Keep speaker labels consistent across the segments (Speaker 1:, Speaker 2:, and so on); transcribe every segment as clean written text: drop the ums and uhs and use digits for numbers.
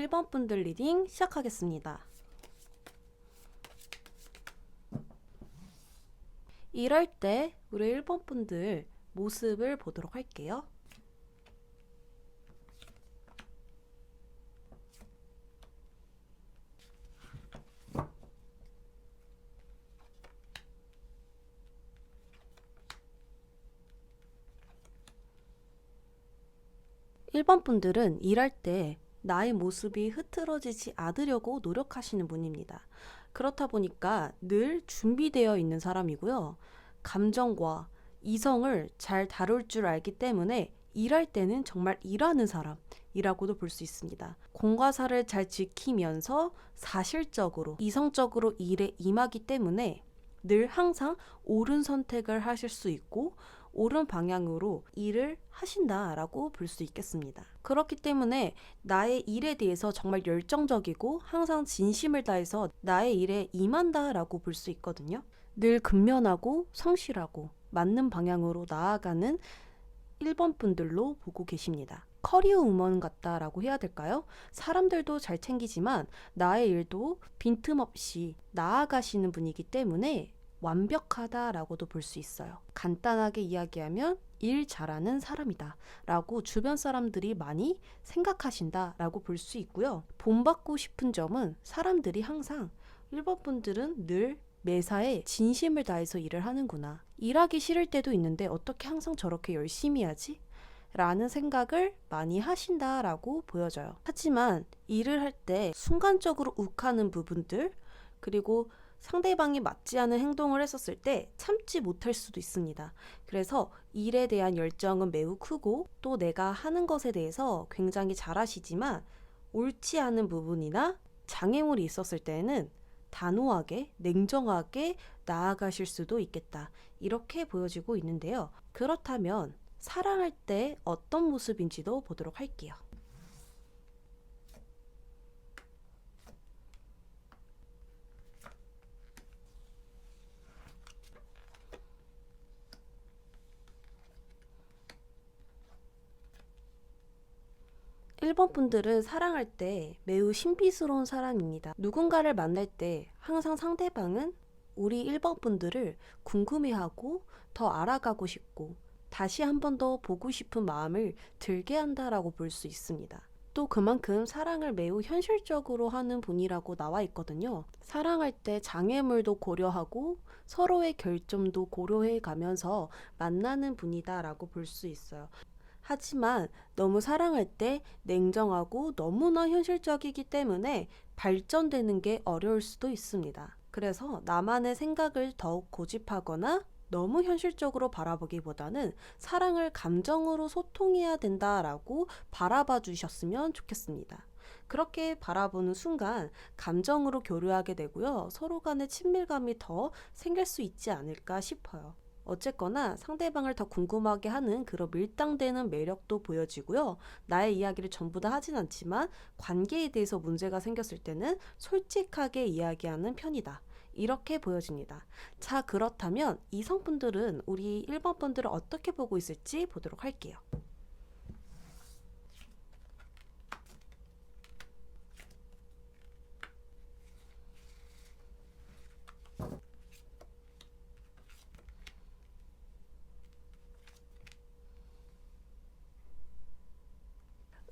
Speaker 1: 1번 분들 리딩 시작하겠습니다. 이럴 때 우리 1번 분들 모습을 보도록 할게요. 일 번 분들은 일할 때 나의 모습이 흐트러지지 않으려고 노력하시는 분입니다. 그렇다 보니까 늘 준비되어 있는 사람이고요. 감정과 이성을 잘 다룰 줄 알기 때문에 일할 때는 정말 일하는 사람이라고도 볼 수 있습니다. 공과사를 잘 지키면서 사실적으로, 이성적으로 일에 임하기 때문에 늘 항상 옳은 선택을 하실 수 있고 옳은 방향으로 일을 하신다라고 볼 수 있겠습니다. 그렇기 때문에 나의 일에 대해서 정말 열정적이고 항상 진심을 다해서 나의 일에 임한다라고 볼 수 있거든요. 늘 근면하고 성실하고 맞는 방향으로 나아가는 1번 분들로 보고 계십니다. 커리어 우먼 같다라고 해야 될까요? 사람들도 잘 챙기지만 나의 일도 빈틈없이 나아가시는 분이기 때문에 완벽하다라고도 볼 수 있어요. 간단하게 이야기하면 일 잘하는 사람이다 라고 주변 사람들이 많이 생각하신다 라고 볼 수 있고요. 본받고 싶은 점은 사람들이 항상 1번 분들은 늘 매사에 진심을 다해서 일을 하는구나. 일하기 싫을 때도 있는데 어떻게 항상 저렇게 열심히 하지? 라는 생각을 많이 하신다라고 보여져요. 하지만 일을 할 때 순간적으로 욱하는 부분들, 그리고 상대방이 맞지 않은 행동을 했었을 때 참지 못할 수도 있습니다. 그래서 일에 대한 열정은 매우 크고 또 내가 하는 것에 대해서 굉장히 잘하시지만 옳지 않은 부분이나 장애물이 있었을 때는 단호하게, 냉정하게 나아가실 수도 있겠다. 이렇게 보여지고 있는데요. 그렇다면 사랑할 때 어떤 모습인지도 보도록 할게요. 1번 분들은 사랑할 때 매우 신비스러운 사람입니다. 누군가를 만날 때 항상 상대방은 우리 1번 분들을 궁금해하고 더 알아가고 싶고 다시 한 번 더 보고 싶은 마음을 들게 한다라고 볼 수 있습니다. 또 그만큼 사랑을 매우 현실적으로 하는 분이라고 나와 있거든요. 사랑할 때 장애물도 고려하고 서로의 결점도 고려해 가면서 만나는 분이다라고 볼 수 있어요. 하지만 너무 사랑할 때 냉정하고 너무나 현실적이기 때문에 발전되는 게 어려울 수도 있습니다. 그래서 나만의 생각을 더욱 고집하거나 너무 현실적으로 바라보기보다는 사랑을 감정으로 소통해야 된다라고 바라봐 주셨으면 좋겠습니다. 그렇게 바라보는 순간 감정으로 교류하게 되고요. 서로 간의 친밀감이 더 생길 수 있지 않을까 싶어요. 어쨌거나 상대방을 더 궁금하게 하는 그런 밀당되는 매력도 보여지고요. 나의 이야기를 전부 다 하진 않지만 관계에 대해서 문제가 생겼을 때는 솔직하게 이야기하는 편이다. 이렇게 보여집니다. 자, 그렇다면 이성분들은 우리 1번 분들을 어떻게 보고 있을지 보도록 할게요.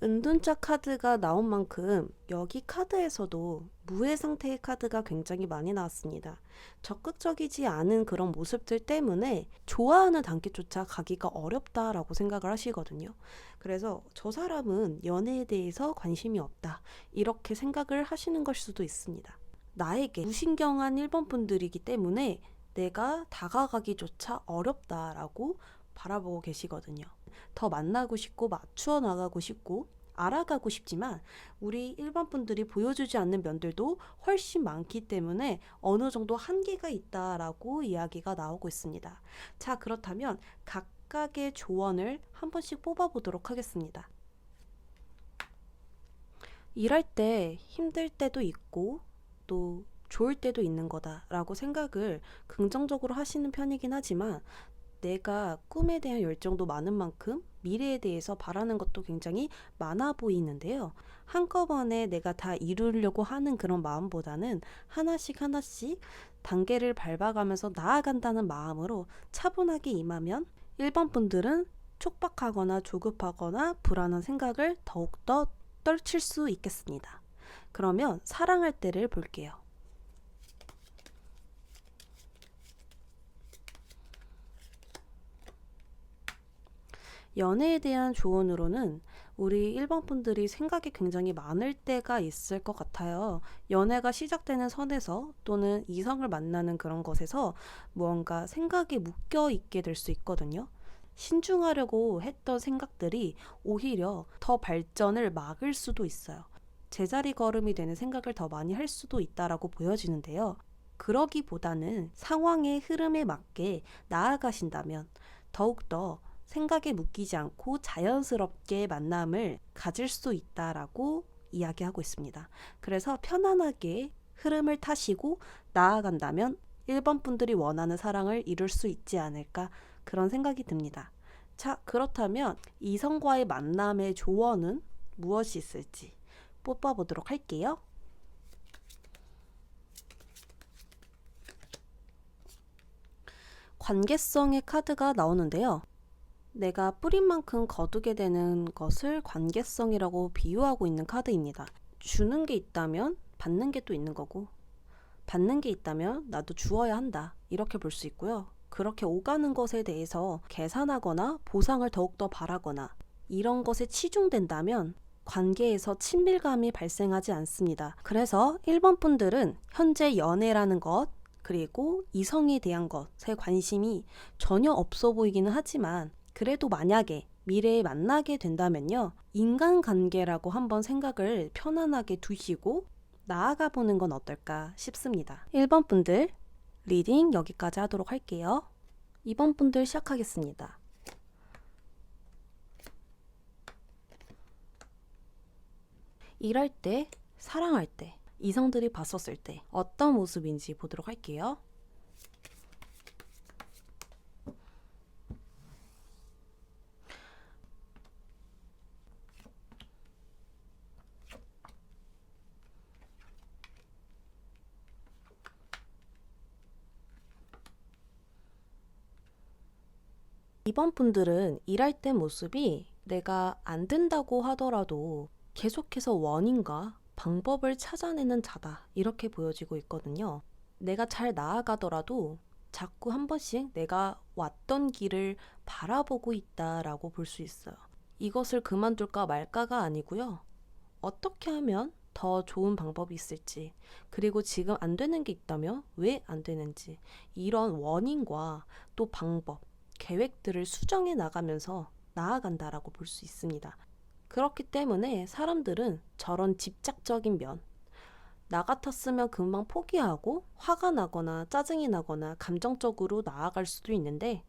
Speaker 1: 은둔자 카드가 나온 만큼 여기 카드에서도 무해 상태의 카드가 굉장히 많이 나왔습니다. 적극적이지 않은 그런 모습들 때문에 좋아하는 단계조차 가기가 어렵다라고 생각을 하시거든요. 그래서 저 사람은 연애에 대해서 관심이 없다. 이렇게 생각을 하시는 걸 수도 있습니다. 나에게 무신경한 1번 분들이기 때문에 내가 다가가기조차 어렵다라고 바라보고 계시거든요. 더 만나고 싶고 맞추어 나가고 싶고 알아가고 싶지만 우리 1번 분들이 보여주지 않는 면들도 훨씬 많기 때문에 어느 정도 한계가 있다라고 이야기가 나오고 있습니다. 자, 그렇다면 각각의 조언을 한 번씩 뽑아보도록 하겠습니다. 일할 때 힘들 때도 있고 또 좋을 때도 있는 거다라고 생각을 긍정적으로 하시는 편이긴 하지만 내가 꿈에 대한 열정도 많은 만큼 미래에 대해서 바라는 것도 굉장히 많아 보이는데요. 한꺼번에 내가 다 이루려고 하는 그런 마음보다는 하나씩 하나씩 단계를 밟아가면서 나아간다는 마음으로 차분하게 임하면 1번 분들은 촉박하거나 조급하거나 불안한 생각을 더욱더 떨칠 수 있겠습니다. 그러면 사랑할 때를 볼게요. 연애에 대한 조언으로는 우리 1번 분들이 생각이 굉장히 많을 때가 있을 것 같아요. 연애가 시작되는 선에서 또는 이성을 만나는 그런 것에서 무언가 생각이 묶여 있게 될 수 있거든요. 신중하려고 했던 생각들이 오히려 더 발전을 막을 수도 있어요. 제자리 걸음이 되는 생각을 더 많이 할 수도 있다라고 보여지는데요. 그러기보다는 상황의 흐름에 맞게 나아가신다면 더욱더 생각에 묶이지 않고 자연스럽게 만남을 가질 수 있다라고 이야기하고 있습니다. 그래서 편안하게 흐름을 타시고 나아간다면 1번 분들이 원하는 사랑을 이룰 수 있지 않을까 그런 생각이 듭니다. 자, 그렇다면 이성과의 만남의 조언은 무엇이 있을지 뽑아보도록 할게요. 관계성의 카드가 나오는데요. 내가 뿌린 만큼 거두게 되는 것을 관계성이라고 비유하고 있는 카드입니다. 주는 게 있다면 받는 게 또 있는 거고, 받는 게 있다면 나도 주어야 한다. 이렇게 볼 수 있고요. 그렇게 오가는 것에 대해서 계산하거나 보상을 더욱더 바라거나 이런 것에 치중된다면 관계에서 친밀감이 발생하지 않습니다. 그래서 1번 분들은 현재 연애라는 것, 그리고 이성에 대한 것에 관심이 전혀 없어 보이기는 하지만 그래도 만약에 미래에 만나게 된다면요. 인간관계라고 한번 생각을 편안하게 두시고 나아가 보는 건 어떨까 싶습니다. 1번 분들 리딩 여기까지 하도록 할게요. 2번 분들 시작하겠습니다. 일할 때, 사랑할 때, 이성들이 봤었을 때 어떤 모습인지 보도록 할게요. 2번 분들은 일할 때 모습이 내가 안 된다고 하더라도 계속해서 원인과 방법을 찾아내는 자다 이렇게 보여지고 있거든요. 내가 잘 나아가더라도 자꾸 한 번씩 내가 왔던 길을 바라보고 있다라고 볼 수 있어요. 이것을 그만둘까 말까가 아니고요. 어떻게 하면 더 좋은 방법이 있을지, 그리고 지금 안 되는 게 있다면 왜 안 되는지, 이런 원인과 또 방법, 계획들을 수정해 나가면서 나아간다라고 볼 수 있습니다. 그렇기 때문에 사람들은 저런 집착적인 면, 나 같았으면 금방 포기하고 화가 나거나 짜증이 나거나 감정적으로 나아갈 수도 있는데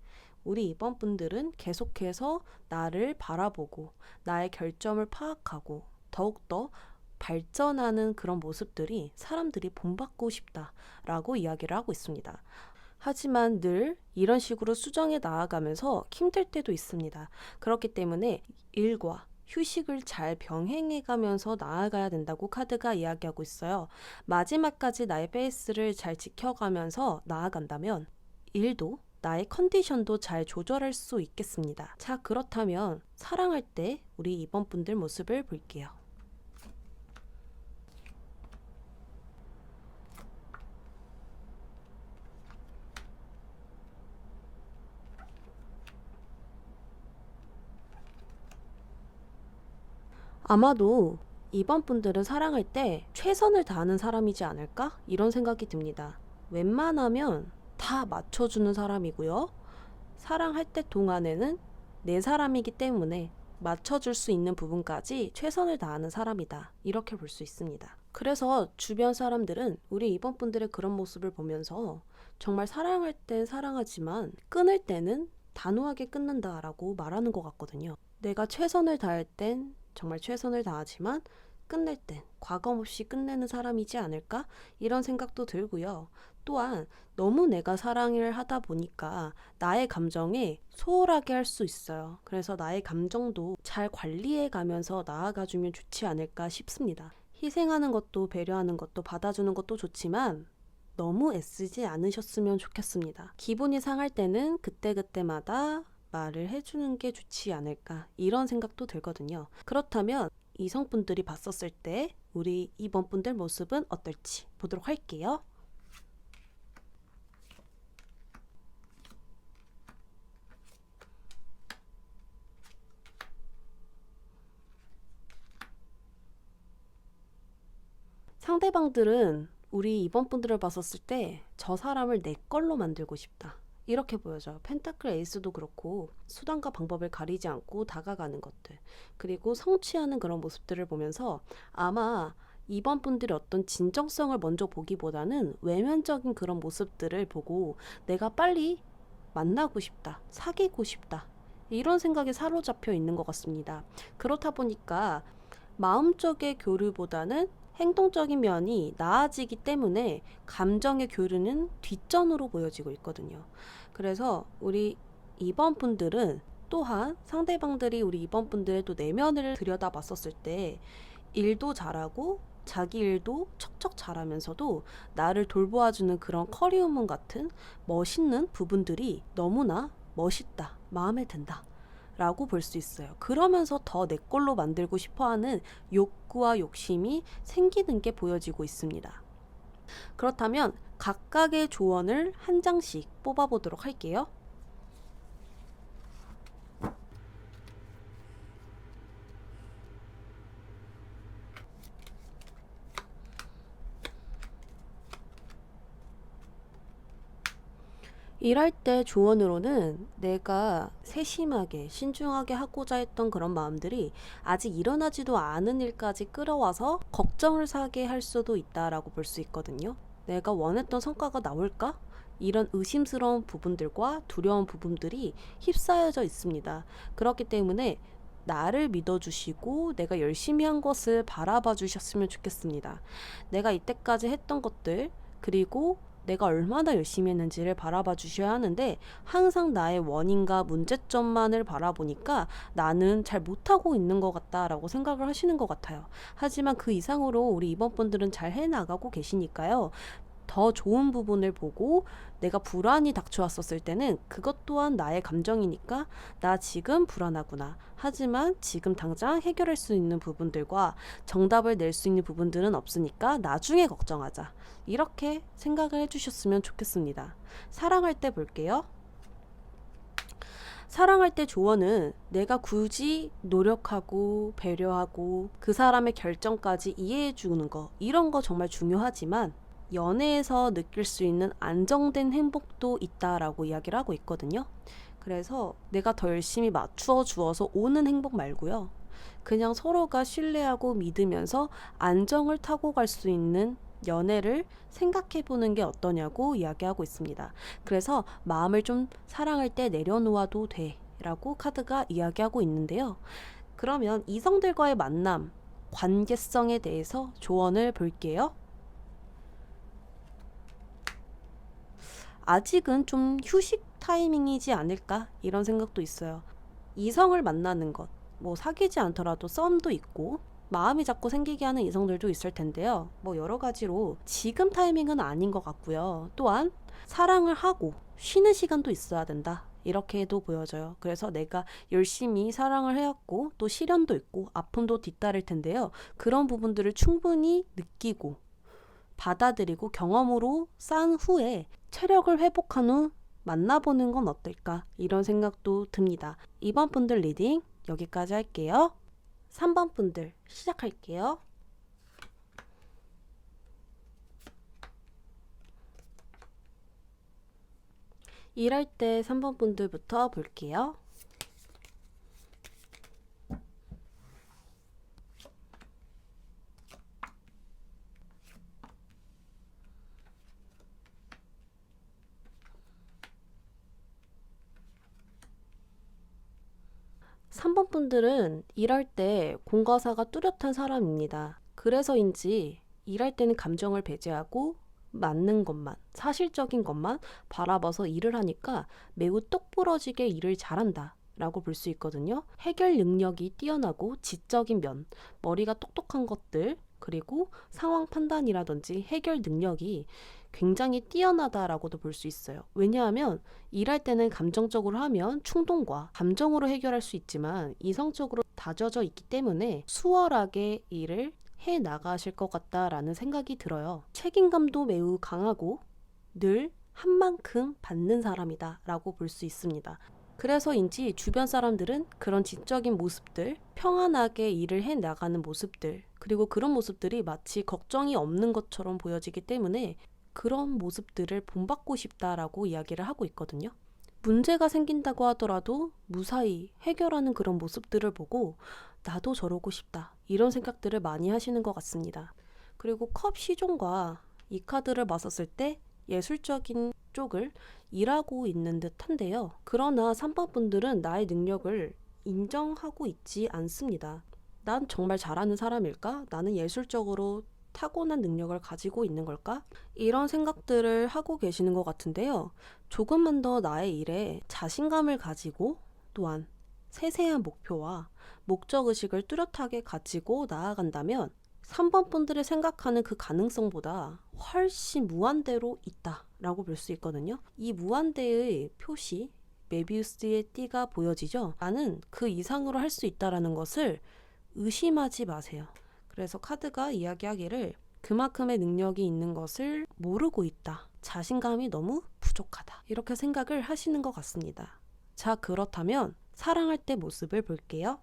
Speaker 1: 우리 2번 분들은 계속해서 나를 바라보고 나의 결점을 파악하고 더욱더 발전하는 그런 모습들이 사람들이 본받고 싶다라고 이야기를 하고 있습니다. 하지만 늘 이런 식으로 수정해 나아가면서 힘들 때도 있습니다. 그렇기 때문에 일과 휴식을 잘 병행해 가면서 나아가야 된다고 카드가 이야기하고 있어요. 마지막까지 나의 페이스를 잘 지켜가면서 나아간다면 일도 나의 컨디션도 잘 조절할 수 있겠습니다. 자, 그렇다면 사랑할 때 우리 2번 분들 모습을 볼게요. 아마도 2번 분들은 사랑할 때 최선을 다하는 사람이지 않을까? 이런 생각이 듭니다. 웬만하면 다 맞춰주는 사람이고요. 사랑할 때 동안에는 내 사람이기 때문에 맞춰줄 수 있는 부분까지 최선을 다하는 사람이다. 이렇게 볼 수 있습니다. 그래서 주변 사람들은 우리 2번 분들의 그런 모습을 보면서 정말 사랑할 땐 사랑하지만 끊을 때는 단호하게 끊는다라고 말하는 것 같거든요. 내가 최선을 다할 땐 정말 최선을 다하지만 끝낼 땐 과감 없이 끝내는 사람이지 않을까? 이런 생각도 들고요. 또한 너무 내가 사랑을 하다 보니까 나의 감정에 소홀하게 할 수 있어요. 그래서 나의 감정도 잘 관리해 가면서 나아가주면 좋지 않을까 싶습니다. 희생하는 것도 배려하는 것도 받아주는 것도 좋지만 너무 애쓰지 않으셨으면 좋겠습니다. 기분이 상할 때는 그때그때마다 말을 해주는 게 좋지 않을까 이런 생각도 들거든요. 그렇다면 이성분들이 봤었을 때 우리 2번분들 모습은 어떨지 보도록 할게요. 상대방들은 우리 2번분들을 봤었을 때 저 사람을 내 걸로 만들고 싶다. 이렇게 보여져요. 펜타클 에이스도 그렇고 수단과 방법을 가리지 않고 다가가는 것들. 그리고 성취하는 그런 모습들을 보면서 아마 2번 분들이 어떤 진정성을 먼저 보기보다는 외면적인 그런 모습들을 보고 내가 빨리 만나고 싶다. 사귀고 싶다. 이런 생각에 사로잡혀 있는 것 같습니다. 그렇다 보니까 마음적의 교류보다는 행동적인 면이 나아지기 때문에 감정의 교류는 뒷전으로 보여지고 있거든요. 그래서 우리 2번 분들은 또한 상대방들이 우리 2번 분들의 또 내면을 들여다봤었을 때 일도 잘하고 자기 일도 척척 잘하면서도 나를 돌보아주는 그런 커리어문 같은 멋있는 부분들이 너무나 멋있다, 마음에 든다 라고 볼 수 있어요. 그러면서 더 내 걸로 만들고 싶어하는 욕구와 욕심이 생기는 게 보여지고 있습니다. 그렇다면 각각의 조언을 한 장씩 뽑아보도록 할게요. 일할 때 조언으로는 내가 세심하게 신중하게 하고자 했던 그런 마음들이 아직 일어나지도 않은 일까지 끌어와서 걱정을 사게 할 수도 있다라고 볼 수 있거든요. 내가 원했던 성과가 나올까? 이런 의심스러운 부분들과 두려운 부분들이 휩싸여져 있습니다. 그렇기 때문에 나를 믿어주시고 내가 열심히 한 것을 바라봐 주셨으면 좋겠습니다. 내가 이때까지 했던 것들, 그리고 내가 얼마나 열심히 했는지를 바라봐 주셔야 하는데 항상 나의 원인과 문제점만을 바라보니까 나는 잘 못하고 있는 것 같다라고 생각을 하시는 것 같아요. 하지만 그 이상으로 우리 이번 분들은 잘 해나가고 계시니까요. 더 좋은 부분을 보고 내가 불안이 닥쳐왔었을 때는 그것 또한 나의 감정이니까 나 지금 불안하구나. 하지만 지금 당장 해결할 수 있는 부분들과 정답을 낼 수 있는 부분들은 없으니까 나중에 걱정하자. 이렇게 생각을 해주셨으면 좋겠습니다. 사랑할 때 볼게요. 사랑할 때 조언은 내가 굳이 노력하고 배려하고 그 사람의 결정까지 이해해 주는 거, 이런 거 정말 중요하지만 연애에서 느낄 수 있는 안정된 행복도 있다라고 이야기를 하고 있거든요. 그래서 내가 더 열심히 맞추어 주어서 오는 행복 말고요. 그냥 서로가 신뢰하고 믿으면서 안정을 타고 갈 수 있는 연애를 생각해 보는 게 어떠냐고 이야기하고 있습니다. 그래서 마음을 좀 사랑할 때 내려놓아도 돼 라고 카드가 이야기하고 있는데요. 그러면 이성들과의 만남, 관계성에 대해서 조언을 볼게요. 아직은 좀 휴식 타이밍이지 않을까 이런 생각도 있어요. 이성을 만나는 것, 뭐 사귀지 않더라도 썸도 있고 마음이 자꾸 생기게 하는 이성들도 있을 텐데요. 뭐 여러 가지로 지금 타이밍은 아닌 것 같고요. 또한 사랑을 하고 쉬는 시간도 있어야 된다. 이렇게도 보여져요. 그래서 내가 열심히 사랑을 해왔고 또 시련도 있고 아픔도 뒤따를 텐데요. 그런 부분들을 충분히 느끼고 받아들이고 경험으로 쌓은 후에 체력을 회복한 후 만나보는 건 어떨까 이런 생각도 듭니다. 2번 분들 리딩 여기까지 할게요. 3번 분들 시작할게요. 일할 때 3번 분들부터 볼게요. 3번 분들은 일할 때 공과사가 뚜렷한 사람입니다. 그래서인지 일할 때는 감정을 배제하고 맞는 것만, 사실적인 것만 바라봐서 일을 하니까 매우 똑부러지게 일을 잘한다 라고 볼 수 있거든요. 해결 능력이 뛰어나고 지적인 면, 머리가 똑똑한 것들, 그리고 상황 판단이라든지 해결 능력이 굉장히 뛰어나다라고도 볼 수 있어요. 왜냐하면 일할 때는 감정적으로 하면 충동과 감정으로 해결할 수 있지만 이성적으로 다져져 있기 때문에 수월하게 일을 해 나가실 것 같다라는 생각이 들어요. 책임감도 매우 강하고 늘 한 만큼 받는 사람이다 라고 볼 수 있습니다. 그래서인지 주변 사람들은 그런 지적인 모습들, 평안하게 일을 해 나가는 모습들, 그리고 그런 모습들이 마치 걱정이 없는 것처럼 보여지기 때문에 그런 모습들을 본받고 싶다라고 이야기를 하고 있거든요. 문제가 생긴다고 하더라도 무사히 해결하는 그런 모습들을 보고 나도 저러고 싶다 이런 생각들을 많이 하시는 것 같습니다. 그리고 컵 시종과 이 카드를 봤었을 때 예술적인 쪽을 일하고 있는 듯한데요. 그러나 3번 분들은 나의 능력을 인정하고 있지 않습니다. 난 정말 잘하는 사람일까? 나는 예술적으로 타고난 능력을 가지고 있는 걸까? 이런 생각들을 하고 계시는 것 같은데요. 조금만 더 나의 일에 자신감을 가지고 또한 세세한 목표와 목적의식을 뚜렷하게 가지고 나아간다면 3번 분들이 생각하는 그 가능성보다 훨씬 무한대로 있다라고 볼 수 있거든요. 이 무한대의 표시, 메비우스의 띠가 보여지죠? 나는 그 이상으로 할 수 있다라는 것을 의심하지 마세요. 그래서 카드가 이야기하기를 그만큼의 능력이 있는 것을 모르고 있다. 자신감이 너무 부족하다. 이렇게 생각을 하시는 것 같습니다. 자, 그렇다면 사랑할 때 모습을 볼게요.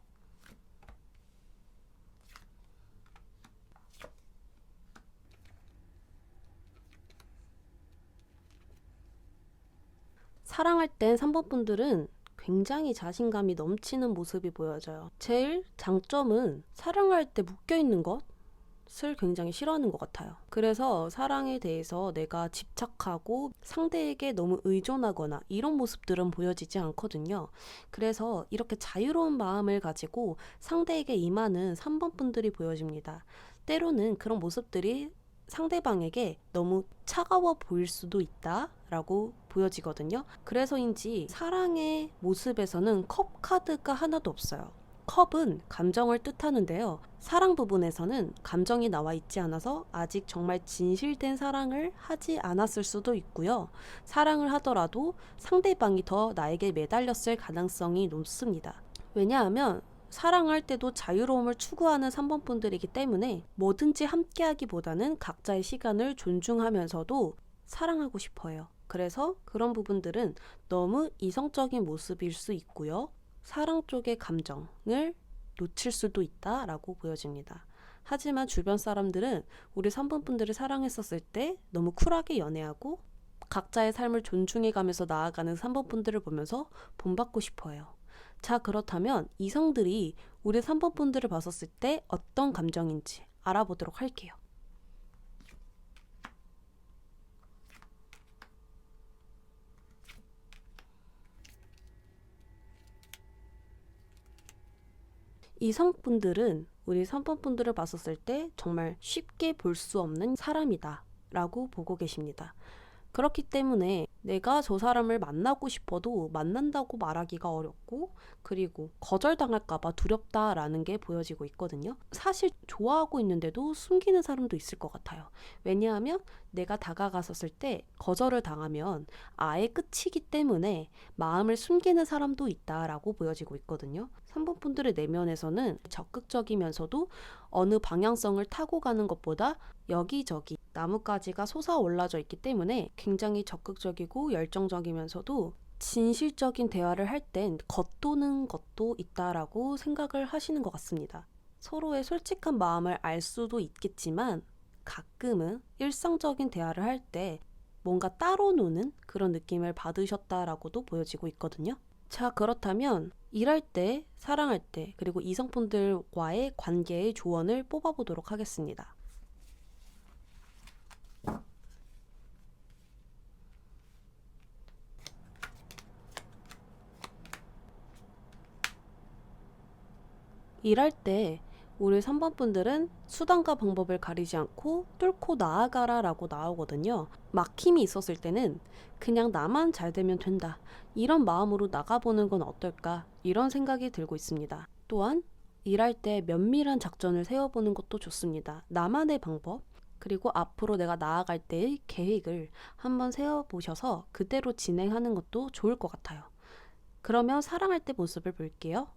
Speaker 1: 사랑할 땐 3번 분들은 굉장히 자신감이 넘치는 모습이 보여져요. 제일 장점은 사랑할 때 묶여있는 것을 굉장히 싫어하는 것 같아요. 그래서 사랑에 대해서 내가 집착하고 상대에게 너무 의존하거나 이런 모습들은 보여지지 않거든요. 그래서 이렇게 자유로운 마음을 가지고 상대에게 임하는 3번 분들이 보여집니다. 때로는 그런 모습들이 상대방에게 너무 차가워 보일 수도 있다라고 보여지거든요. 그래서인지 사랑의 모습에서는 컵 카드가 하나도 없어요. 컵은 감정을 뜻하는데요. 사랑 부분에서는 감정이 나와 있지 않아서 아직 정말 진실된 사랑을 하지 않았을 수도 있고요. 사랑을 하더라도 상대방이 더 나에게 매달렸을 가능성이 높습니다. 왜냐하면 사랑할 때도 자유로움을 추구하는 3번 분들이기 때문에 뭐든지 함께하기보다는 각자의 시간을 존중하면서도 사랑하고 싶어요. 그래서 그런 부분들은 너무 이성적인 모습일 수 있고요. 사랑 쪽의 감정을 놓칠 수도 있다라고 보여집니다. 하지만 주변 사람들은 우리 3번 분들을 사랑했었을 때 너무 쿨하게 연애하고 각자의 삶을 존중해가면서 나아가는 3번 분들을 보면서 본받고 싶어요. 자, 그렇다면 이성들이 우리 3번 분들을 봤었을 때 어떤 감정인지 알아보도록 할게요. 이성분들은 우리 3번 분들을 봤었을 때 정말 쉽게 볼 수 없는 사람이다 라고 보고 계십니다. 그렇기 때문에 내가 저 사람을 만나고 싶어도 만난다고 말하기가 어렵고, 그리고 거절당할까봐 두렵다라는 게 보여지고 있거든요. 사실 좋아하고 있는데도 숨기는 사람도 있을 것 같아요. 왜냐하면 내가 다가갔었을 때 거절을 당하면 아예 끝이기 때문에 마음을 숨기는 사람도 있다라고 보여지고 있거든요. 3번 분들의 내면에서는 적극적이면서도 어느 방향성을 타고 가는 것보다 여기저기 나뭇가지가 솟아올라져 있기 때문에 굉장히 적극적이고 열정적이면서도 진실적인 대화를 할 땐 겉도는 것도 있다라고 생각을 하시는 것 같습니다. 서로의 솔직한 마음을 알 수도 있겠지만 가끔은 일상적인 대화를 할 때 뭔가 따로 노는 그런 느낌을 받으셨다라고도 보여지고 있거든요. 자, 그렇다면 일할 때, 사랑할 때, 그리고 이성분들과의 관계의 조언을 뽑아보도록 하겠습니다. 일할 때 우리 3번 분들은 수단과 방법을 가리지 않고 뚫고 나아가라 라고 나오거든요. 막힘이 있었을 때는 그냥 나만 잘 되면 된다, 이런 마음으로 나가보는 건 어떨까, 이런 생각이 들고 있습니다. 또한 일할 때 면밀한 작전을 세워보는 것도 좋습니다. 나만의 방법, 그리고 앞으로 내가 나아갈 때의 계획을 한번 세워보셔서 그대로 진행하는 것도 좋을 것 같아요. 그러면 사랑할 때 모습을 볼게요.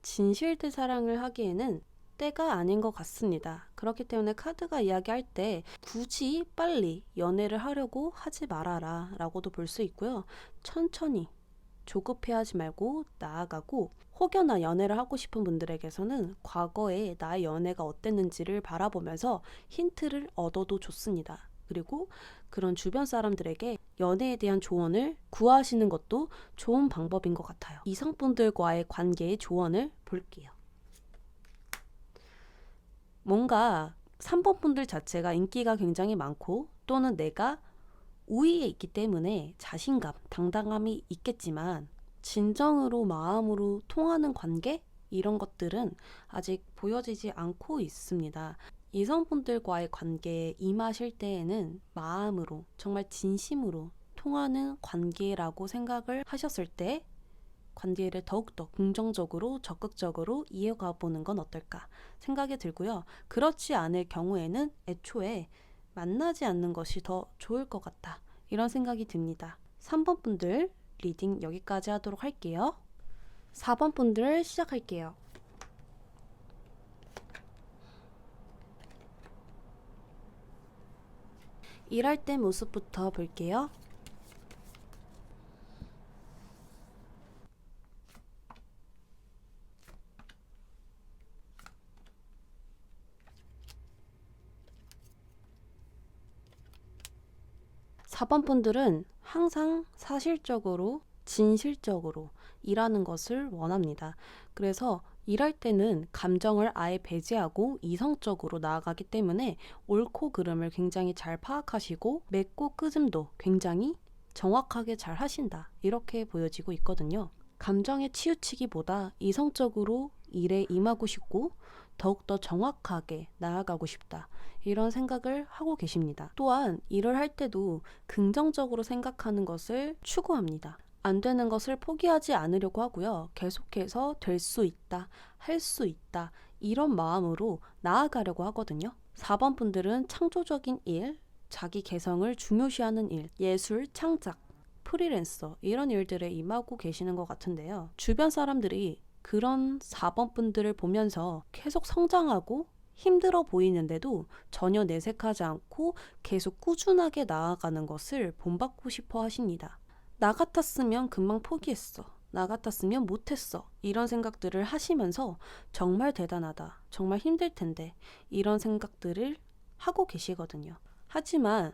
Speaker 1: 진실된 사랑을 하기에는 때가 아닌 것 같습니다. 그렇기 때문에 카드가 이야기할 때 굳이 빨리 연애를 하려고 하지 말아라 라고도 볼 수 있고요. 천천히 조급해하지 말고 나아가고, 혹여나 연애를 하고 싶은 분들에게서는 과거에 나의 연애가 어땠는지를 바라보면서 힌트를 얻어도 좋습니다. 그리고 그런 주변 사람들에게 연애에 대한 조언을 구하시는 것도 좋은 방법인 것 같아요. 이성분들과의 관계의 조언을 볼게요. 뭔가 3번 분들 자체가 인기가 굉장히 많고, 또는 내가 우위에 있기 때문에 자신감, 당당함이 있겠지만 진정으로 마음으로 통하는 관계? 이런 것들은 아직 보여지지 않고 있습니다. 이성분들과의 관계에 임하실 때에는 마음으로, 정말 진심으로 통하는 관계라고 생각을 하셨을 때 관계를 더욱더 긍정적으로 적극적으로 이어가 보는 건 어떨까 생각이 들고요. 그렇지 않을 경우에는 애초에 만나지 않는 것이 더 좋을 것 같다, 이런 생각이 듭니다. 3번 분들 리딩 여기까지 하도록 할게요. 4번 분들 시작할게요. 일할 때 모습부터 볼게요. 사 번 분들은 항상 사실적으로, 진실적으로 일하는 것을 원합니다. 그래서 일할 때는 감정을 아예 배제하고 이성적으로 나아가기 때문에 옳고 그름을 굉장히 잘 파악하시고 맺고 끄짐도 굉장히 정확하게 잘 하신다, 이렇게 보여지고 있거든요. 감정에 치우치기보다 이성적으로 일에 임하고 싶고 더욱더 정확하게 나아가고 싶다, 이런 생각을 하고 계십니다. 또한 일을 할 때도 긍정적으로 생각하는 것을 추구합니다. 안 되는 것을 포기하지 않으려고 하고요. 계속해서 될 수 있다, 할 수 있다, 이런 마음으로 나아가려고 하거든요. 4번 분들은 창조적인 일, 자기 개성을 중요시하는 일, 예술, 창작, 프리랜서, 이런 일들에 임하고 계시는 것 같은데요. 주변 사람들이 그런 4번 분들을 보면서 계속 성장하고 힘들어 보이는데도 전혀 내색하지 않고 계속 꾸준하게 나아가는 것을 본받고 싶어 하십니다. 나 같았으면 금방 포기했어, 나 같았으면 못했어, 이런 생각들을 하시면서 정말 대단하다, 정말 힘들 텐데, 이런 생각들을 하고 계시거든요. 하지만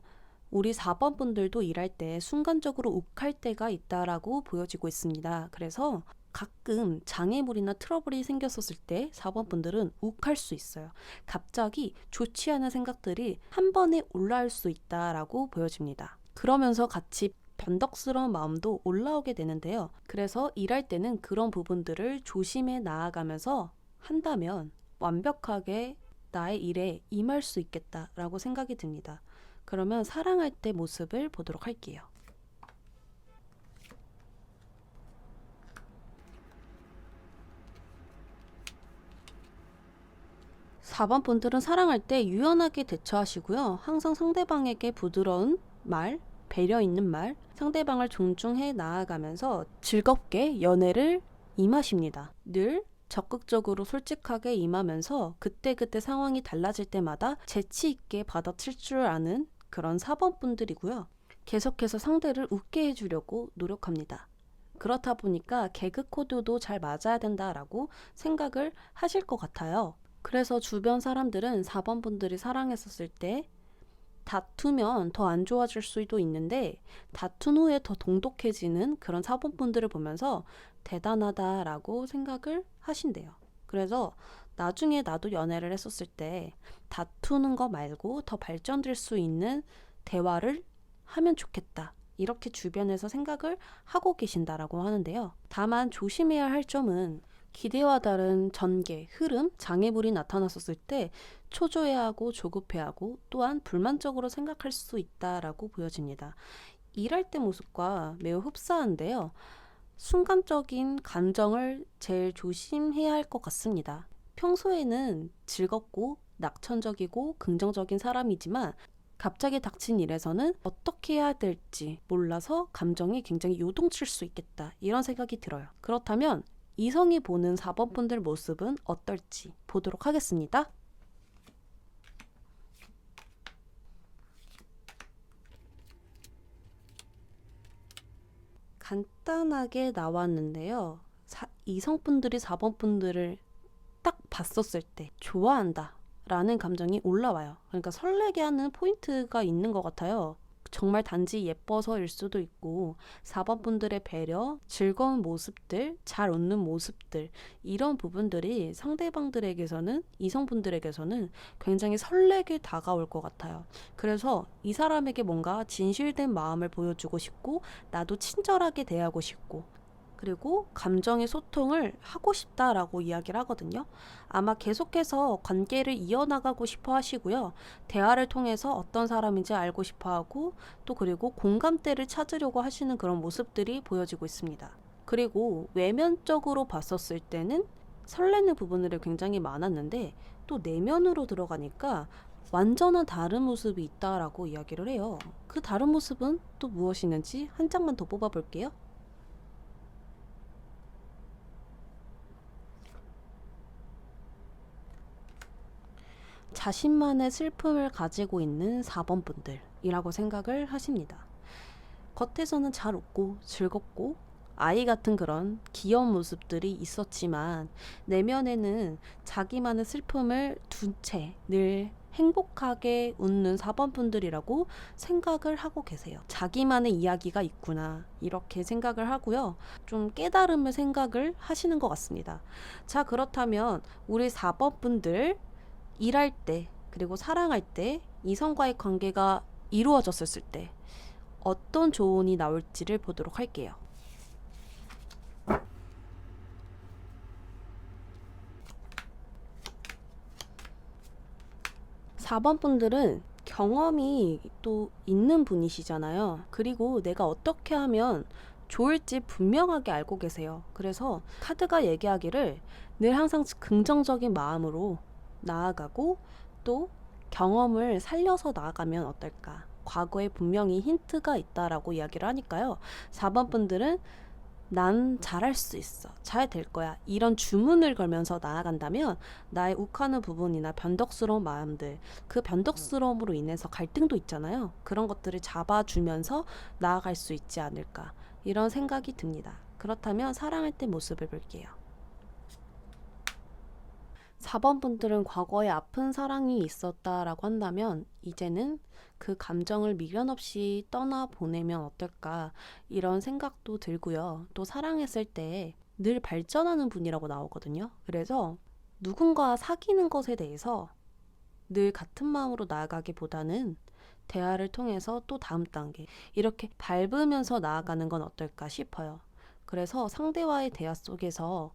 Speaker 1: 우리 4번 분들도 일할 때 순간적으로 욱할 때가 있다라고 보여지고 있습니다. 그래서 가끔 장애물이나 트러블이 생겼었을 때 4번 분들은 욱할 수 있어요. 갑자기 좋지 않은 생각들이 한 번에 올라올 수 있다라고 보여집니다. 그러면서 같이 변덕스러운 마음도 올라오게 되는데요. 그래서 일할 때는 그런 부분들을 조심해 나아가면서 한다면 완벽하게 나의 일에 임할 수 있겠다라고 생각이 듭니다. 그러면 사랑할 때 모습을 보도록 할게요. 4번 분들은 사랑할 때 유연하게 대처하시고요. 항상 상대방에게 부드러운 말, 배려 있는 말, 상대방을 존중해 나아가면서 즐겁게 연애를 임하십니다. 늘 적극적으로 솔직하게 임하면서 그때그때 상황이 달라질 때마다 재치 있게 받아칠 줄 아는 그런 4번 분들이고요. 계속해서 상대를 웃게 해주려고 노력합니다. 그렇다 보니까 개그 코드도 잘 맞아야 된다라고 생각을 하실 것 같아요. 그래서 주변 사람들은 4번 분들이 사랑했었을 때 다투면 더 안 좋아질 수도 있는데 다툰 후에 더 동독해지는 그런 4번 분들을 보면서 대단하다라고 생각을 하신대요. 그래서 나중에 나도 연애를 했었을 때 다투는 거 말고 더 발전될 수 있는 대화를 하면 좋겠다, 이렇게 주변에서 생각을 하고 계신다라고 하는데요. 다만 조심해야 할 점은 기대와 다른 전개, 흐름, 장애물이 나타났었을 때 초조해하고 조급해하고 또한 불만적으로 생각할 수 있다라고 보여집니다. 일할 때 모습과 매우 흡사한데요. 순간적인 감정을 제일 조심해야 할 것 같습니다. 평소에는 즐겁고 낙천적이고 긍정적인 사람이지만 갑자기 닥친 일에서는 어떻게 해야 될지 몰라서 감정이 굉장히 요동칠 수 있겠다. 이런 생각이 들어요. 그렇다면 이성이 보는 4번 분들 모습은 어떨지 보도록 하겠습니다. 간단하게 나왔는데요. 이성분들이 4번 분들을 딱 봤었을 때 좋아한다 라는 감정이 올라와요. 그러니까 설레게 하는 포인트가 있는 것 같아요. 정말 단지 예뻐서일 수도 있고 4번 분들의 배려, 즐거운 모습들, 잘 웃는 모습들 이런 부분들이 상대방들에게서는 이성분들에게서는 굉장히 설레게 다가올 것 같아요. 그래서 이 사람에게 뭔가 진실된 마음을 보여주고 싶고 나도 친절하게 대하고 싶고 그리고 감정의 소통을 하고 싶다라고 이야기를 하거든요. 아마 계속해서 관계를 이어나가고 싶어 하시고요. 대화를 통해서 어떤 사람인지 알고 싶어 하고 또 그리고 공감대를 찾으려고 하시는 그런 모습들이 보여지고 있습니다. 그리고 외면적으로 봤었을 때는 설레는 부분들이 굉장히 많았는데 또 내면으로 들어가니까 완전한 다른 모습이 있다라고 이야기를 해요. 그 다른 모습은 또 무엇이는지 한 장만 더 뽑아볼게요. 자신만의 슬픔을 가지고 있는 4번 분들이라고 생각을 하십니다. 겉에서는 잘 웃고 즐겁고 아이 같은 그런 귀여운 모습들이 있었지만 내면에는 자기만의 슬픔을 둔 채 늘 행복하게 웃는 4번 분들이라고 생각을 하고 계세요. 자기만의 이야기가 있구나 이렇게 생각을 하고요. 좀 깨달음을 생각을 하시는 것 같습니다. 자, 그렇다면 우리 4번 분들 일할 때 그리고 사랑할 때 이성과의 관계가 이루어졌을 때 어떤 조언이 나올지를 보도록 할게요. 4번 분들은 경험이 또 있는 분이시잖아요. 그리고 내가 어떻게 하면 좋을지 분명하게 알고 계세요. 그래서 카드가 얘기하기를 늘 항상 긍정적인 마음으로 나아가고 또 경험을 살려서 나아가면 어떨까? 과거에 분명히 힌트가 있다라고 이야기를 하니까요. 4번 분들은 난 잘할 수 있어. 잘 될 거야. 이런 주문을 걸면서 나아간다면 나의 욱하는 부분이나 변덕스러운 마음들, 그 변덕스러움으로 인해서 갈등도 있잖아요. 그런 것들을 잡아주면서 나아갈 수 있지 않을까. 이런 생각이 듭니다. 그렇다면 사랑할 때 모습을 볼게요. 4번 분들은 과거에 아픈 사랑이 있었다라고 한다면 이제는 그 감정을 미련 없이 떠나 보내면 어떨까 이런 생각도 들고요. 또 사랑했을 때 늘 발전하는 분이라고 나오거든요. 그래서 누군가 사귀는 것에 대해서 늘 같은 마음으로 나아가기보다는 대화를 통해서 또 다음 단계 이렇게 밟으면서 나아가는 건 어떨까 싶어요. 그래서 상대와의 대화 속에서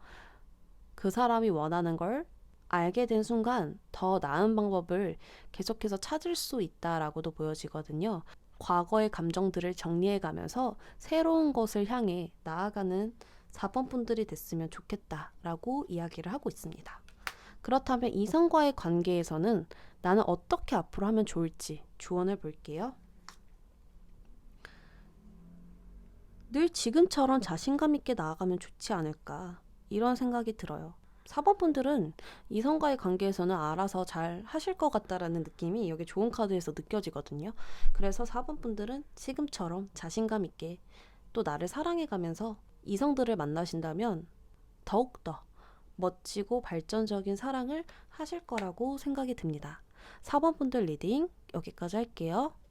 Speaker 1: 그 사람이 원하는 걸 알게 된 순간 더 나은 방법을 계속해서 찾을 수 있다라고도 보여지거든요. 과거의 감정들을 정리해가면서 새로운 것을 향해 나아가는 4번 분들이 됐으면 좋겠다라고 이야기를 하고 있습니다. 그렇다면 이성과의 관계에서는 나는 어떻게 앞으로 하면 좋을지 조언을 볼게요. 늘 지금처럼 자신감 있게 나아가면 좋지 않을까 이런 생각이 들어요. 4번 분들은 이성과의 관계에서는 알아서 잘 하실 것 같다라는 느낌이 여기 좋은 카드에서 느껴지거든요. 그래서 4번 분들은 지금처럼 자신감 있게 또 나를 사랑해가면서 이성들을 만나신다면 더욱더 멋지고 발전적인 사랑을 하실 거라고 생각이 듭니다. 4번 분들 리딩 여기까지 할게요.